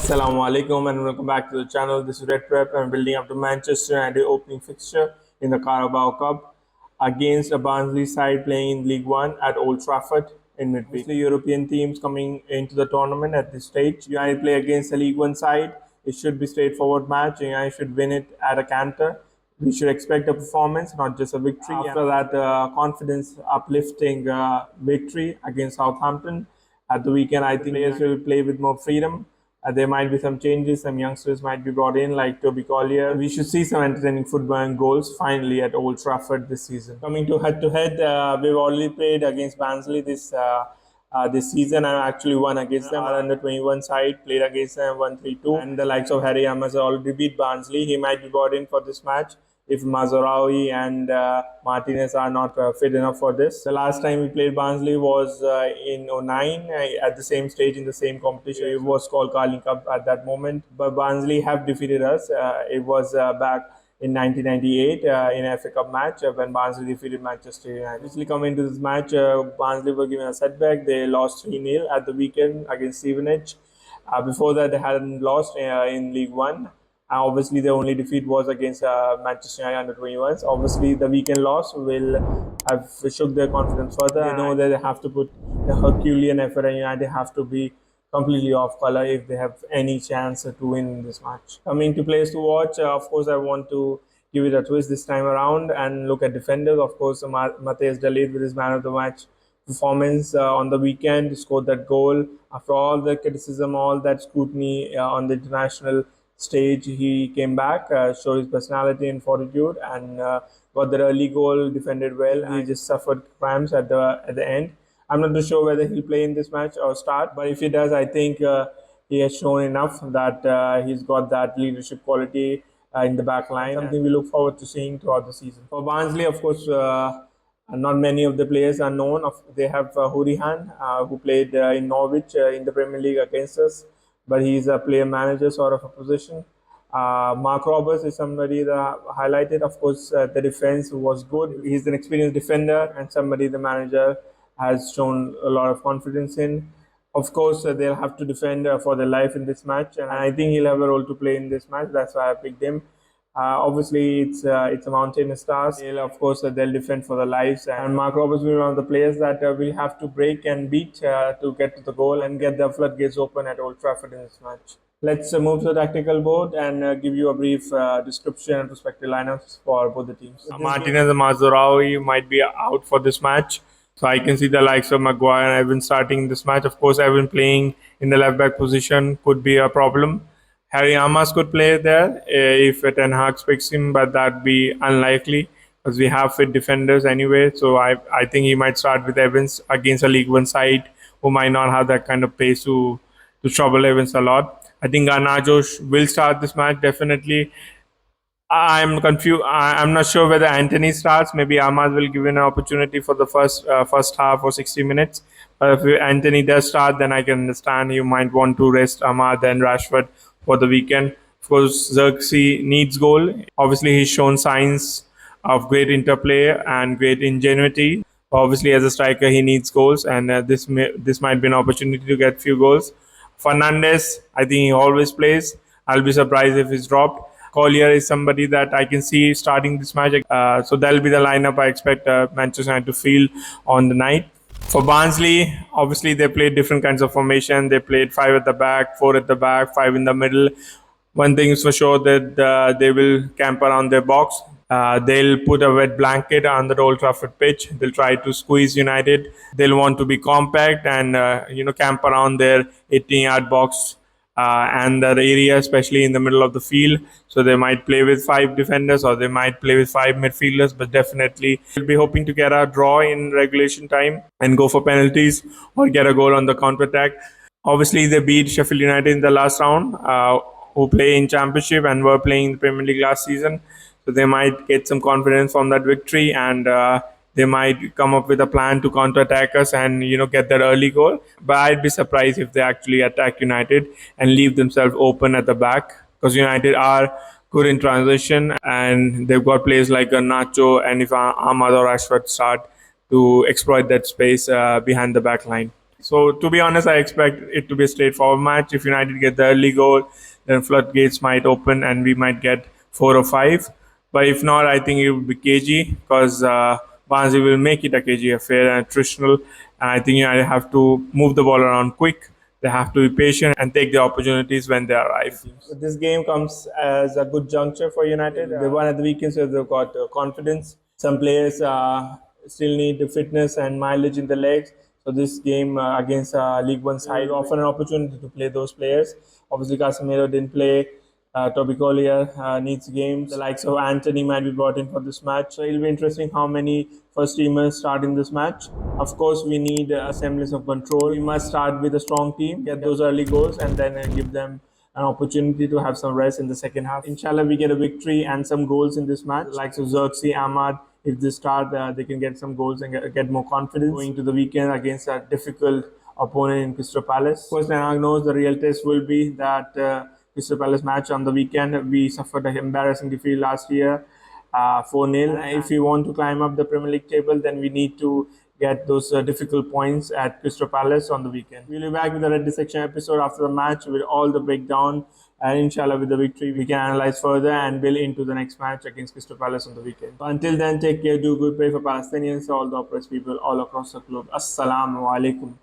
Assalamu alaikum and welcome back to the channel. This is Red Prep. I'm building up to Manchester United opening fixture in the Carabao Cup against a Barnsley side playing in League One at Old Trafford in midweek. The European teams coming into the tournament at this stage. United play against a League One side. It should be a straightforward match. United should win it at a canter. We should expect a performance, not just a victory. After that, confidence uplifting victory against Southampton at the weekend, I think players will play with more freedom. There might be some changes, some youngsters might be brought in like Toby Collier. We should see some entertaining football and goals finally at Old Trafford this season. Coming to head-to-head, we've already played against Barnsley this season. I actually won against them. Our under-21 side played against them 1-3-2. And the likes of Harry Amas already beat Barnsley. He might be brought in for this match if MAZRAOI and Martinez are not fit enough for this. The last time we played Barnsley was in 2009 at the same stage in the same competition. It was called Carabao Cup at that moment. But Barnsley have defeated us. It was back in 1998 in a FA Cup match when Barnsley defeated Manchester United. Obviously, coming into this match, Barnsley were given a setback. They lost 3-0 at the weekend against Stevenage. Before that, they hadn't lost in League One. Obviously, the only defeat was against Manchester United under-21s. Obviously, the weekend loss will have shook their confidence further. They know that they have to put the Herculean effort, and United have to be completely off color if they have any chance to win this match. Coming to players to watch, of course, I want to give it a twist this time around and look at defenders. Of course, Matthijs de Ligt with his man of the match performance on the weekend scored that goal. After all the criticism, all that scrutiny on the international stage, he came back, showed his personality and fortitude, and got the early goal, defended well. He just suffered cramps at the end. I'm not too sure whether he'll play in this match or start, but if he does, I think he has shown enough that he's got that leadership quality in the back line. Something we look forward to seeing throughout the season. For Barnsley, of course, not many of the players are known. They have Hurihan, who played in Norwich in the Premier League against us, but he's a player-manager sort of a position. Mark Roberts is somebody that highlighted. Of course, the defense was good. He's an experienced defender and somebody the manager has shown a lot of confidence in. Of course, they'll have to defend for their life in this match, and I think he'll have a role to play in this match. That's why I picked him. Obviously, it's a mountainous task. Of course, they'll defend for their lives, and Mark Roberts will be one of the players that will have to break and beat to get to the goal and get the floodgates open at Old Trafford in this match. Let's move to the tactical board and give you a brief description and prospective lineups for both the teams. Martinez and MAZRAOI might be out for this match, so I can see the likes of Maguire and Evan starting this match. Of course, Evan playing in the left back position could be a problem. Harry Amas could play there if Ten Hag picks him, but that'd be unlikely because we have fit defenders anyway. So I think he might start with Evans against a League One side who might not have that kind of pace to trouble Evans a lot. I think Garnacho will start this match definitely. I'm confused. I'm not sure whether Anthony starts. Maybe Ahmad will give an opportunity for the first half or 60 minutes. But if Anthony does start, then I can understand you might want to rest Ahmad and Rashford for the weekend. Of course, ZIRKZEE needs goal. Obviously, he's shown signs of great interplay and great ingenuity. Obviously, as a striker, he needs goals, and this might be an opportunity to get few goals. Fernandes, I think he always plays. I'll be surprised if he's dropped. Collier is somebody that I can see starting this match. So that'll be the lineup I expect Manchester United to field on the night. For Barnsley, obviously they played different kinds of formation. They played 5 at the back, 4 at the back, 5 in the middle. One thing is for sure that they will camp around their box. They'll put a wet blanket on the Old Trafford pitch. They'll try to squeeze United. They'll want to be compact and camp around their 18-yard box and the area, especially in the middle of the field. So they might play with 5 defenders or they might play with 5 midfielders, but definitely they'll be hoping to get a draw in regulation time and go for penalties or get a goal on the counter-attack. Obviously, they beat Sheffield United in the last round, who play in Championship and were playing in the Premier League last season. So they might get some confidence from that victory and they might come up with a plan to counter-attack us and get that early goal. But I'd be surprised if they actually attack United and leave themselves open at the back, because United are good in transition and they've got players like Garnacho and if Ahmad or Rashford start to exploit that space behind the back line. So to be honest, I expect it to be a straightforward match. If United get the early goal, then floodgates might open and we might get 4 or 5. But if not, I think it will be cagey because Barnsley will make it a cagey affair and attritional. And I think United have to move the ball around quick. They have to be patient and take the opportunities when they arrive. This game comes as a good juncture for United. They won at the weekend, so they've got confidence. Some players still need the fitness and mileage in the legs. So this game against League One side offer an opportunity to play those players. Obviously, Casemiro didn't play. Toby Collier needs games. The likes of Anthony might be brought in for this match. So it'll be interesting how many first teamers start in this match. Of course, we need a semblance of control. We must start with a strong team, get those early goals, and then give them an opportunity to have some rest in the second half. Inshallah, we get a victory and some goals in this match. Like so ZIRKZEE, Ahmad, if they start, they can get some goals and get more confidence going to the weekend against a difficult opponent in Crystal Palace. Of course, Ten knows the real test will be that Crystal Palace match on the weekend. We suffered an embarrassing defeat last year, 4-0. If we want to climb up the Premier League table, then we need to get those difficult points at Crystal Palace on the weekend. We'll be back with a Red Dissection episode after the match with all the breakdown. And inshallah, with the victory, we can analyze further and build into the next match against Crystal Palace on the weekend. But until then, take care, do good, pray for Palestinians, all the oppressed people all across the globe. Assalamu alaikum.